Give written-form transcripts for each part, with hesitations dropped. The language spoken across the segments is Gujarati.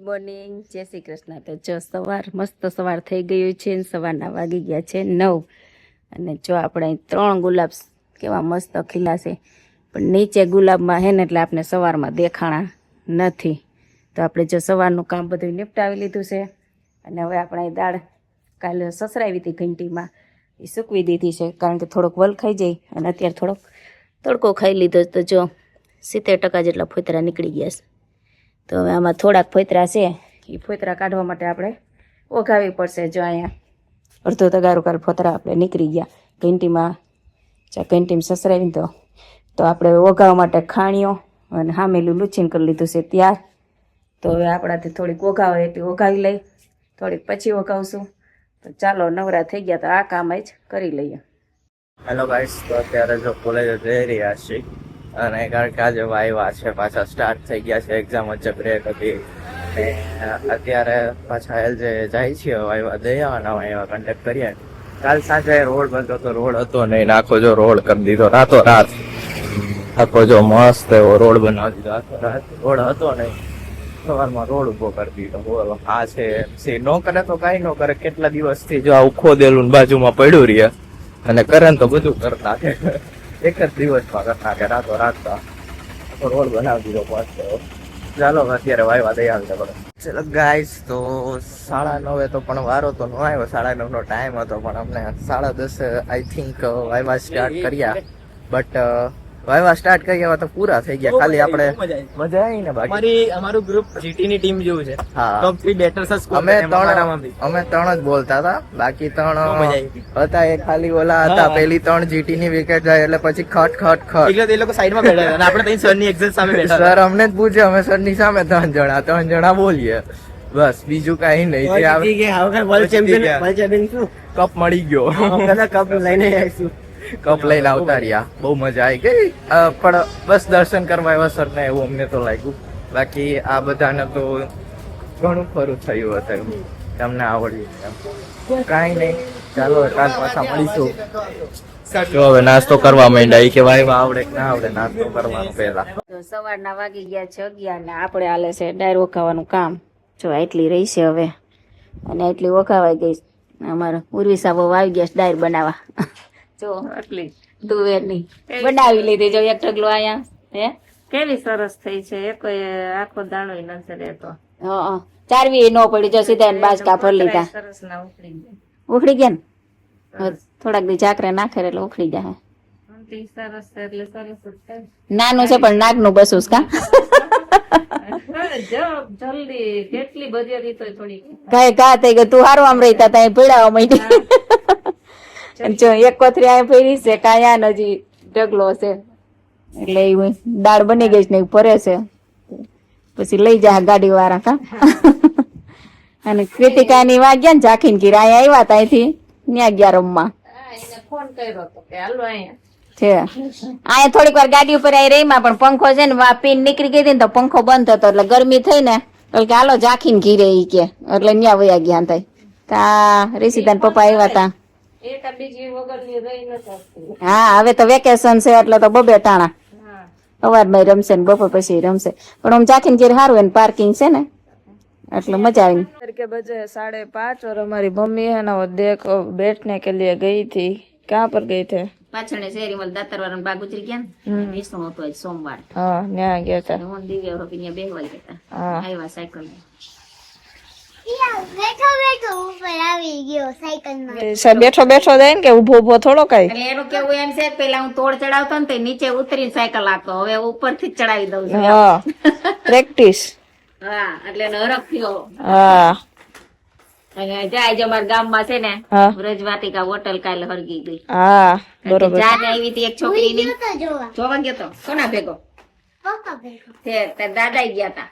મોર્નિંગ, જય શ્રી કૃષ્ણ. તો જો સવાર મસ્ત સવાર થઈ ગયું છે. સવારના વાગી ગયા છે 9 અને જો આપણે 3 ગુલાબ કેવા મસ્ત ખીલાશે, પણ નીચે ગુલાબમાં હે ને એટલે આપણે સવારમાં દેખાણા નથી. તો આપણે જો સવારનું કામ બધું નિપટાવી લીધું છે અને હવે આપણે દાળ કાલે સસરાવી હતી ઘંટીમાં, એ સૂકવી દીધી છે કારણ કે થોડોક વલ ખાઈ જાય અને અત્યારે થોડોક તડકો ખાઈ લીધો. તો જો 70% જેટલા ફોતરા નીકળી ગયા છે. તો હવે આમાં થોડાક ફોતરા છે, એ ફોતરા કાઢવા માટે આપણે ઓગાવી પડશે. જો અહીંયા અડધો તગારો કાલ ફોતરા આપણે નીકળી ગયા ઘંટીમાં, ઘંટીમાં સસરાવીને તો આપણે ઓગાવવા માટે ખાણીઓ અને હામેલું લૂછીને કરી લીધું છે ત્યાર. તો હવે આપણાથી થોડીક ઓગાવે એટલી ઓગાવી લઈ, થોડીક પછી ઓગાવશું. તો ચાલો નવરા થઈ ગયા તો આ કામ જ કરી લઈએ. હેલો ગાઈસ, તો અત્યારે જો કોલેજ જઈ રહ્યા છીએ અને કારણ કે આજે વાયવા છે, પાછા સ્ટાર્ટ થઈ ગયા છે. એક્ઝામ વચ્ચે બ્રેક હતી અને અત્યારે પાછા એલજે જાય છીએ વાયવા દઈ આવવાના. વાયવા કન્ટેક્ટ કરીએ. કાલ સાંજે રોડ બંધ હતો, રોડ હતો નહીં, આખો જો રોડ કરી દીધો રાતો રાત. આખો જો મસ્ત એવો રોડ બનાવી દીધો, આખો રાત રોડ હતો નહીં, સવારમાં રોડ ઉભો કરી દીધો. બોલો આ છે નો કરે તો કઈ નો કરે. કેટલા દિવસથી જો આવું ખોદેલું બાજુમાં પડ્યું રહે અને કરે ને તો બધું કરતા છે. એક જ દિવસમાં કરતા કે રાતો રાત રોડ બનાવી દીધો પાછો. ચાલો અત્યારે વાયવા દઈ આવી પડે. ચલો ગાઈસ, તો 9:30 તો પણ વારો તો ન આવ્યો. 9:30 નો ટાઈમ હતો પણ અમને 10:30 આઈ થિંક વાયવા સ્ટાર્ટ કર્યા. બટ વાયવા સ્ટાર્ટ કર્યા તો પૂરા થઈ ગયા. ખાલી આપણે મજા આવી ને બાકી અમારું ગ્રુપ જીટી ની ટીમ જેવું છે. હા, ટોપ 3 બેટર્સ અમે 3 જ બોલતા હતા, બાકી 3 હતા એ ખાલી ઓલા હતા. પેલી 3 જીટી ની વિકેટ જાય એટલે પછી ખટ ખટ ખટ એટલે એ લોકો સાઈડમાં બેઠા હતા અને આપણે ત્યાં સર ની એક્ઝેક્ટ સામે બેઠા સર અમને જ પૂછે, અમે સર ની સામે 3 જણા બોલીએ બસ, બીજું કઈ નહીં. કપ મળી ગયો, કપ લઈને આવીશું. કપ લઈને આવતા રહ્યા. બહુ મજા આવી ગઈ. પણ બસ દર્શન કરવા આવ્યા સર ને એવું અમને તો લાગ્યું. બાકી આ બધાને તો ઘણું ખરું થયું હતું, તમને આવડ્યું. કાંઈ નહીં, ચાલો કાલ પાછા મળીશું. તો હવે નાસ્તો કરવા માંડ્યા. કે વાયવા આવડે કે ના આવડે નાસ્તો કરવાનો પહેલા. તો સવારના વાગી ગયા છે 11 ને આપણે હાલે છે ડાયર ઓખાવાનું કામ. જો એટલી રહી છે હવે અને એટલી ઓખાવાઈ ગઈ. અમારો ઉર્વી સાહેબ આવી ગયા છે ડાયર બનાવવા. જો આટલી તુવેરની બનાવી લીધી. જો એક ઢગલો અહીંયા હે કેવી સરસ થઈ છે. એક આખો દાણો નથી રહેતો. હા, ચારવી ન પડી. જો સીધા બાજકા ભરી લીધા. સરસ ના ઉખડી જાય. ઉખડી ગયા ને થોડાક દી ઝાકરે નાખે એટલે ઉખડી જાય. સરસ છે એટલે સરસ જ થાય. નાનું છે પણ નાકનું બસું કા જલ્દી કેટલી બધી રીતો થોડી કઈ ઘા થઈ ગયું. તું હારું આમ રહીતા ત્યાં ભીડાવા માંડી. જો એક કોથરી આ ફેરી છે, કાયા હજી ઢગલો છે એટલે દાળ બની ગઈ ને ભરે છે. પછી લઈ જા ગાડી વાળા કા. અને કૃતિકા ની વાગ્યા ને ઝાંખીને ઘીર અહીંયા આવ્યા ત્યાંથી ત્યાં ગયા રમવા. ફોન કર્યો હતો કે હાલો અહીંયા છે. અહીંયા થોડીક વાર ગાડી ઉપર આવી રહીમાં પણ પંખો છે ને પીન નીકળી ગઈ હતી ને તો પંખો બંધ હતો એટલે ગરમી થઈ ને એટલે કે હાલો ઝાંખીને ઘીરે ઈ કે એટલે ત્યાં વયા ગયા થાય. તા રીસીદાન પપ્પા આવ્યા હતા. હા, હવે તો વેકેશન છે એટલે તો બબે ટાણા અવારમાં રમશે ને બપોર પછી રમશે. પણ આમ ઝાંખીને ઘેર સારું હોય ને પાર્કિંગ છે ને એટલે મજા આવી. के बजे 5:30 और हमारी मम्मी है ना वो देखो बैठने के लिए गई थी. कहाँ पर गए थे? પાછળ શેરી માં દાતરવાળા બા ગુજરી ગયા ને વિષ્ણુ હતો આજ સોમવાર. હા, ત્યાં ગયા હતા. હું દિવ્યા હોપી ત્યાં બેહવા ગયા હતા. આવ્યા સાયકલ બેઠો બેઠો જાય ને કે ઉભો ઉભો થોડો કઈ. એટલે એનું કેવું એમ છે પેલા હું તોડ ચડાવતો ને નીચે ઉતરીને સાયકલ આપતો, હવે ઉપર થી જ ચડાવી દઉં છું. હા, પ્રેક્ટિસ. હા, એટલે હરખ થયો. હા, અને જાય જો અમારા ગામમાં છે ને હા. વ્રજવાટિકા હોટલ કાલે હરગી ગઈ. હા, બરોબર. જાને આવી હતી એક છોકરીની જોવા ગયો તો કોના ભેગો તે દાદા ગયા હતા.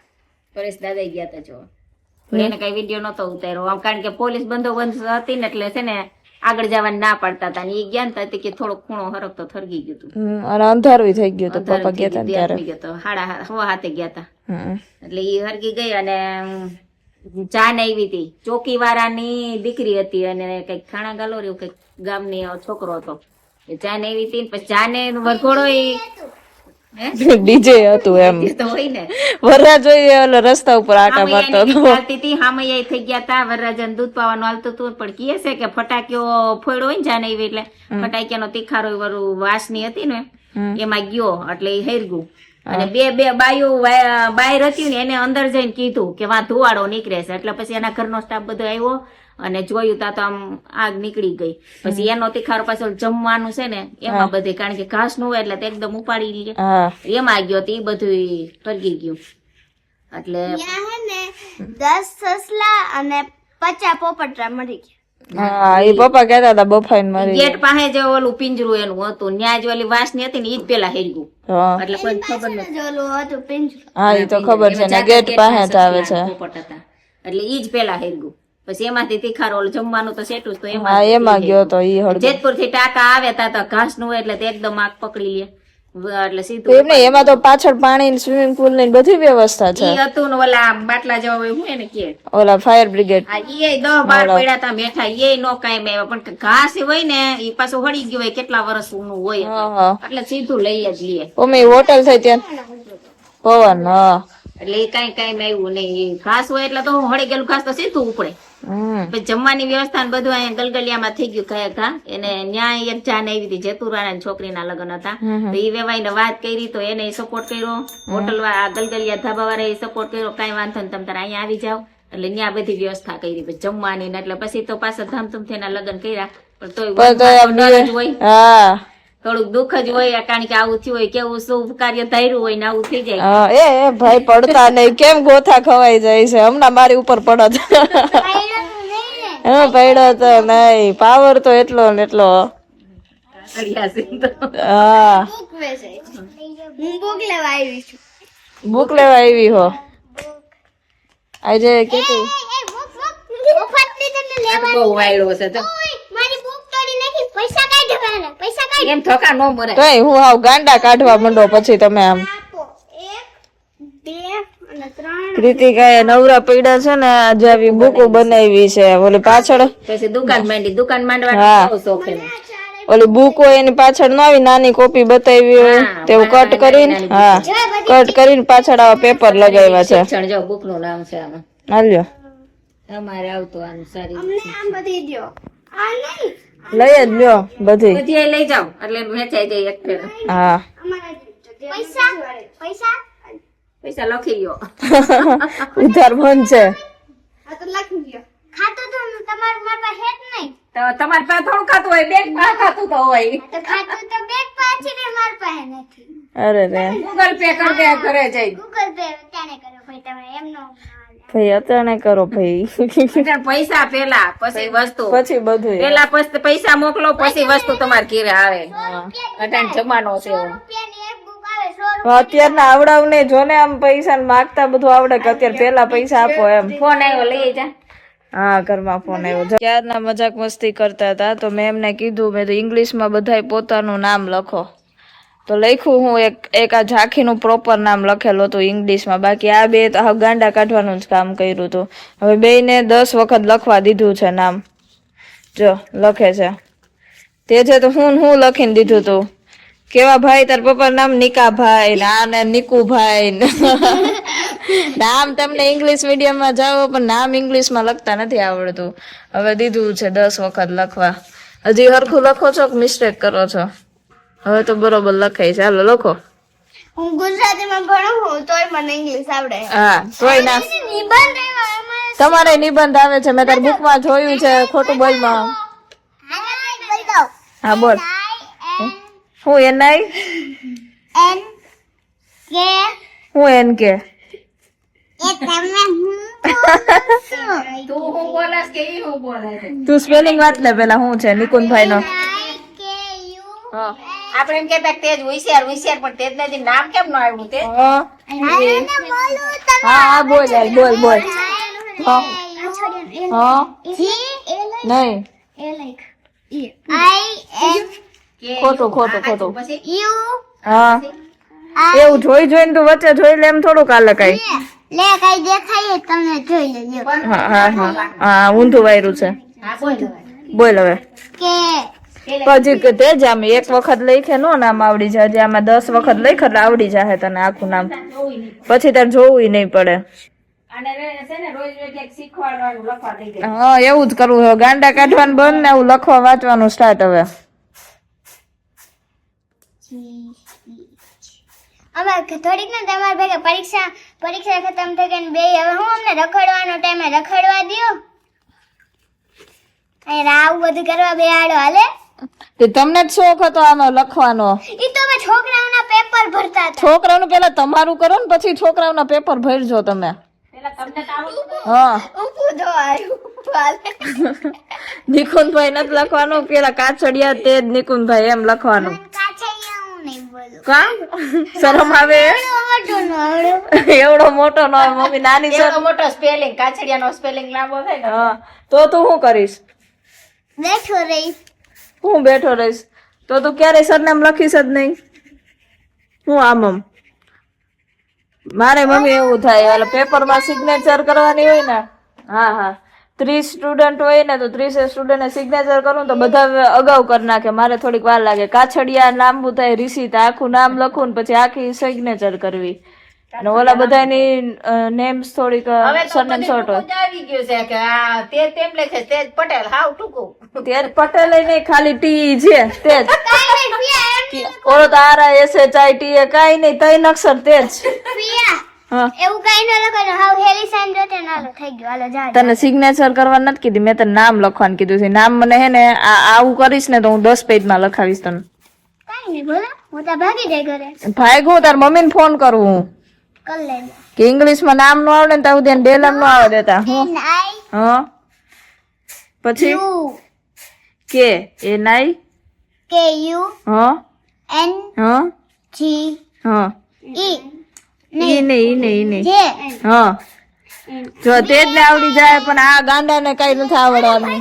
પરેશ દાદા ગયા હતા જોવા. એને કઈ વિડીયો નતો ઉતાર્યો આમ કારણ કે પોલીસ બંદોબસ્ત હતી ને એટલે છે ને આગળ જવાની ના પાડતા હતા ને એ ગયા ને કે થોડો ખૂણો હરક તો થરગી ગયું હતું અને અંધારું થઈ ગયું હતું. પપ્પા ગયા હતા ત્યારે 7:30 ગયા હતા એટલે એ હરગી ગઈ. અને જાન આવી હતી ચોકી વાળાની દીકરી હતી અને કઈક ખાણા ગાલો કઈક ગામની છોકરો હતો. જાન આવી હતી પછી જાને વરઘોડો ડીજે હતું એમ એ તો હોય ને વરરા જોઈએ ઓલો રસ્તા ઉપર આટા મારતો હતો હામૈયા થઈ ગયા તા વરરાજન દૂધ પાવાનું હાલતું હતું પણ કહે છે કે ફટાકીઓ ફોડ્યો હોય ને જાને એવી એટલે ફટાકીયાનો તીખારો વાળું વાસની હતી ને એમાં ગયો એટલે એ હેરગું અને બે બાયું બાયર હતી ને એને અંદર જઈને કીધું કે વા ધુવાડો નીકળે છે એટલે પછી એના ઘરનો સ્ટાફ બધો આવ્યો અને જોયું તા તો આમ આગ નીકળી ગઈ પછી એનો તીખારો પાછળ જમવાનું છે ને એમાં બધે કારણ કે ઘાસ નું હોય એટલે તે એકદમ ઉપાડી લે એમાં ગયો તો એ બધું ફરગી ગયું એટલે 10 સસલા અને 50 પોપટરા મરી ગયા. હા એ પપ્પા કહેતા હતા બફાઈને મારી ગેટ પાસે જે ઓલું પિંજરું એનું હતું ન્યા જ ઓલી વાસની હતી ને ઈ જ પેલા હેરગું એટલે કોઈ ખબર નથી ઓલું હતું પિંજરું. હા એ તો ખબર છે ને ગેટ પાસે જ આવે છે પોપટ હતા એટલે ઈ જ પેલા હેરગું પછી એમાંથી તીખારો ઓલું જમવાનું તો સેટું તો હા એમાં ગયો તો ઈ હળગો જેતપુર થી ટાંકા આવે તા તો ઘાસ નું હોય એટલે તે એકદમ આગ પકડી લે એટલે સીધું એમ નહીં એમાં તો પાછળ પાણી સ્વિમિંગ પુલ ની બધી વ્યવસ્થા છે ઈ હતું ને ઓલા બાટલા જેવા હોય હું એને કે ઓલા ફાયર બ્રિગેડ આ ઈ 10-12 પડ્યા તા બેઠા ઈ નો કાંઈ આવ્યા પણ ઘાસ હોય ને ઈ પાછું હળી ગયું હોય કેટલા વર્ષ નું હોય એટલે સીધું લઈ જ લે ઓમે હોટલ થઈ ત્યાં પવન હા એટલે એ કઈ આવ્યું નહીં ઘાસ હોય એટલે તો હળી ગયેલું ઘાસ તો સીધું ઉપડે પછી જમવાની વ્યવસ્થા ને બધું અહીંયા ગલગલિયામાં થઈ ગયું ખયા એને ન્યાય એક જાન આવી હતી જેતુરાણા છોકરીના લગ્ન હતા તો એ વેવાઈને વાત કરી તો એને સપોર્ટ કર્યો હોટલ ગલગલિયા ધાબા વાળા સપોર્ટ કર્યો કઈ વાંધો ને તમે તારે અહીંયા આવી જાવ એટલે ત્યાં બધી વ્યવસ્થા કરી પછી જમવાની ને એટલે પછી તો પાછા ધામધૂમથી એના લગ્ન કર્યા પણ તોય હોય હા થોડુંક દુઃખ જ હોય કારણ કે આવું થયું હોય કેવું શુભ કાર્ય ધાર્યું હોય ને આવું થઈ જાય એ ભાઈ પડતા નહીં કેમ ગોથા ખવાઈ જાય છે હમણાં મારી ઉપર પડત હા પડ્યો તો નહીં પાવર તો એટલો ને એટલો હા હું બુક લેવા આવી છું. બુક લેવા આવી હો આજે કેટલી બહુ વાયડો છે તો મારી બુક તોડી નાખી. પૈસા કાઢી પહેલા પૈસા કાઢી એમ ધોકા નો મરે તોય હું હાવ ગાંડા કાઢવા માંડો પછી તમે આમ આપો. 1 2 અને 3 કૃતિકાએ નવરા પૈડા છે ને આજે આવી બુકો બનાવી છે ઓલી પાછળ પછી દુકાન માંડવાનો હા. બહુ શોખ એનો. ઓલી બુક હોય એની પાછળ ના આવી નાની કોપી બતાવી હોય તેવું કટ કરીને હા કટ કરીને પાછળ આવા પેપર લગાવ્યા છે શિક્ષણ જો બુક નું નામ છે આમાં હાલ્યો અમારે આવતું આમ સારી અમને આમ બધી દ્યો. આ નહીં લઈ જ લ્યો બધી બધી લઈ જાવ એટલે વેચાઈ જાય એક ફેર હા અમારા પૈસા પૈસા પૈસા લખી લ્યો ઉધાર બંધ છે આ તો લખી દ્યો. ખાતું તો તમારું મારા પાસે હે જ નહીં. તો તમારે પાસે થોડું ખાતું હોય બેંક માં ખાતું તો હોય તો ખાતું તો બેગ પાછી ને મારા પાસે નથી. અરે રે ગૂગલ પે કરી દે ઘરે જઈ ગૂગલ પે ત્યાંને કરો ભાઈ તમે એમનો ભાઈ અત્યારે કરો ભાઈ અત્યારે પૈસા પેલા પછી વસ્તુ પછી બધું પેલા પૈસા મોકલો પછી વસ્તુ તમારે ઘરે આવે અટાણ જમાનો છે એવો. રૂપિયાની એક બુક આવે 100 અત્યારના આવડાવને જો ને આમ પૈસા માગતા બધું આવડે કે અત્યારે પેલા પૈસા આપો એમ ફોન આવ્યો લઈ જા હા ઘરમાં ફોન આવ્યો ક્યારના મજાક મસ્તી કરતા હતા તો મેં એમને કીધું મેં તો ઇંગ્લિશમાં બધાય પોતાનું નામ લખો તો લખ્યું હું એક આ ઝાંખીનું પ્રોપર નામ લખેલું હતું ઇંગ્લિશમાં બાકી આ બે તો હવે ગાંડા કાઢવાનું જ કામ કર્યું હતું હવે બેયને 10 વખત લખવા દીધું છે નામ જો લખે છે તે છે તો હું લખીને દીધું તું કેવા ભાઈ તાર પપ્પાનું નામ નિકાભાઈ ને આ ને નિકુભાઈ ને નામ તમને ઇંગ્લિશ મીડિયમમાં જાઓ પણ નામ ઇંગ્લિશમાં લખતા નથી આવડતું હવે દીધું છે 10 વખત લખવા હજી હરખું લખો છો કે મિસ્ટેક કરો છો હવે તો બરોબર લખાય છે હાલો લખો હું ગુજરાતીમાં ભણું હું તોય મને ઇંગ્લિશ આવડે. હા તોય ના નિબંધ આવ્યો અમારે તમારે નિબંધ આવે છે મેં તાર બુકમાં જોયું છે ખોટું બોલમાં બોલ દો. હા બોલ હું એનાઈ N કે હું એન કે એ તમે હું તું હું બોલાસ કે ઈ હું બોલે છે તું સ્પેલિંગ વાંચ લે પેલા શું છે નિકુંજભાઈ નો કે યુ આપણે એમ કેતા તેજ હોશિયાર પણ તેજ નથી નામ કેમ ન આવ્યું તે બોલું તમે હા બોલ યાર બોલ બોલ હા નહીં એ લાઈક I N ખોટું પછી U હા એવું જોઈને તું વચ્ચે જોઈ લે એમ થોડુંક હાલે કઈ લે કઈ દેખાય તમને જોઈ લેજો. હા ઊંધું વાયરું છે હા બોલ બોલ હવે કે પછી કે તે જ આમ એક વખત લખે નો નામ આવડી જાય, હજી આમાં 10 વખત લખ એટલે આવડી જાય તને આખું નામ, પછી તાર જોવું નહીં પડે. હા એવું જ કરવું હવે, ગાંડા કાઢવાનું બંધ ને એવું લખવા વાંચવાનું સ્ટાર્ટ હવે. અમે થોડીક ને તમારા ભેગા પરીક્ષા ખતમ થઈ ગઈ ને બે હવે હું અમને રખડવાનો ટાઈમે રખડવા દ્યો. આવું બધું કરવા બેહાડો હાલે. તે તમને જ શોખ હતો આમાં લખવાનો? ઈ તો અમે છોકરાઓના પેપર ભરતા હતા. છોકરાઓનું પેલા તમારું કરો ને પછી છોકરાઓના પેપર ભરજો તમે. હા ઊભું જો આવ્યું. નિકુંજભાઈ નથી લખવાનું, પેલા કાછડિયા તે જ નિકુંજભાઈ એમ લખવાનું. કાછડિયા હું નહીં બોલું. કા શરમ આવે? એવડો મોટો નો આવે મમ્મી, નાની સર મોટો સ્પેલિંગ, કાછડિયાનો સ્પેલિંગ લાંબો થાય ને. હા તો તું શું કરીશ? બેઠો રહી. હું બેઠો રહીશ તો તું ક્યારેય સરનામ લખીશ જ નહીં. હું આમ મારે મમ્મી એવું થાય, એટલે પેપરમાં સિગ્નેચર કરવાની હોય ને, હા 30 સ્ટુડન્ટ હોય ને તો 30 સ્ટુડન્ટ સિગ્નેચર કરું તો બધા અગાઉ કરી નાખે, મારે થોડીક વાર લાગે. કાછડિયા લાંબુ થાય, રિસીત આખું નામ લખું ને પછી આખી સિગ્નેચર કરવી, અને ઓલા બધાની નેમ્સ થોડીક સરનેમ શોર્ટ હોય. આવી ગયું છે કે આ તે તેમ લખે તેજ પટેલ, હાવ ટૂંકું. તેજ પટેલ નહીં, ખાલી ટી છે તેજ. ઓલો તો RISHIT કાઈ નહીં, 3 અક્ષર તેજ. હા એવું કઈ ન લખો, હાવ હેલી સાઈન જોતે નાલો થઈ ગયો. હાલો જા. તને સિગ્નેચર કરવા નથી કીધી, મેં તને નામ લખવાનું કીધું છે. નામ મને હે ને આવું કરીશ ને તો હું 10 પેજમાં લખાવીશ તને. કઈ નહીં બોલો, હું તો ભાગી જાય ઘરે. ભાગ્યું તાર મમ્મીને ફોન કરું હું કર લેજો. કે ઇંગ્લિશમાં નામ નો આવડે ને ત્યાં સુધી ડેલમ નો આવડે દેતા. હું NI હા પછી U કે એ નાઈ KU હા N હા G હા E ઈ નહીં J. હા જો તેજ ને આવડી જાય, પણ આ ગાંડા ને કઈ નથી આવડવાનું.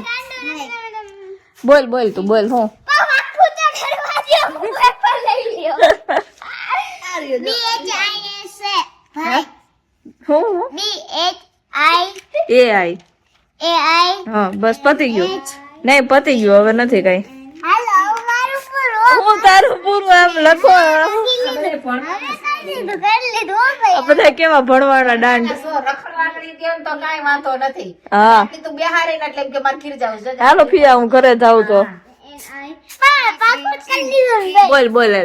બોલ તું બોલ. હું આખું તો કરવા દ્યો, હું પેપર લઈ લ્યો. BHIS ભાઈ. હું BHIAI. હા બસ પતી ગયું. નહીં પતી ગયું, હવે નથી કઈ. હાલો હવે મારું પૂરું. હું તારું પૂરું આમ લખો. હવે કરી લીધું ભાઈ. આ બધા કેવા ભણવાના દાંડ. રખડવાગડી ગયો ને તો કાંઈ વાંધો નથી. હા તું બેહારે ને એટલે એમ કે મારે ઘીર જાવું છે. હાલો ફિયા હું ઘરે જાઉં તો. પાપડ કરી લીધું ને ભાઈ. બોલ હવે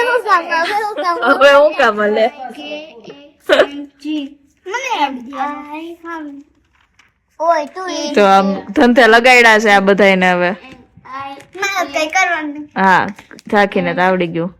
હું કામ હવે હું કામ લે. ઓય તું ઈ તો આમ ધંધે લગાડ્યા છે આ બધાને હવે. મારે કઈ કરવાનું. હા ઝાંખીને તો આવડી ગયું.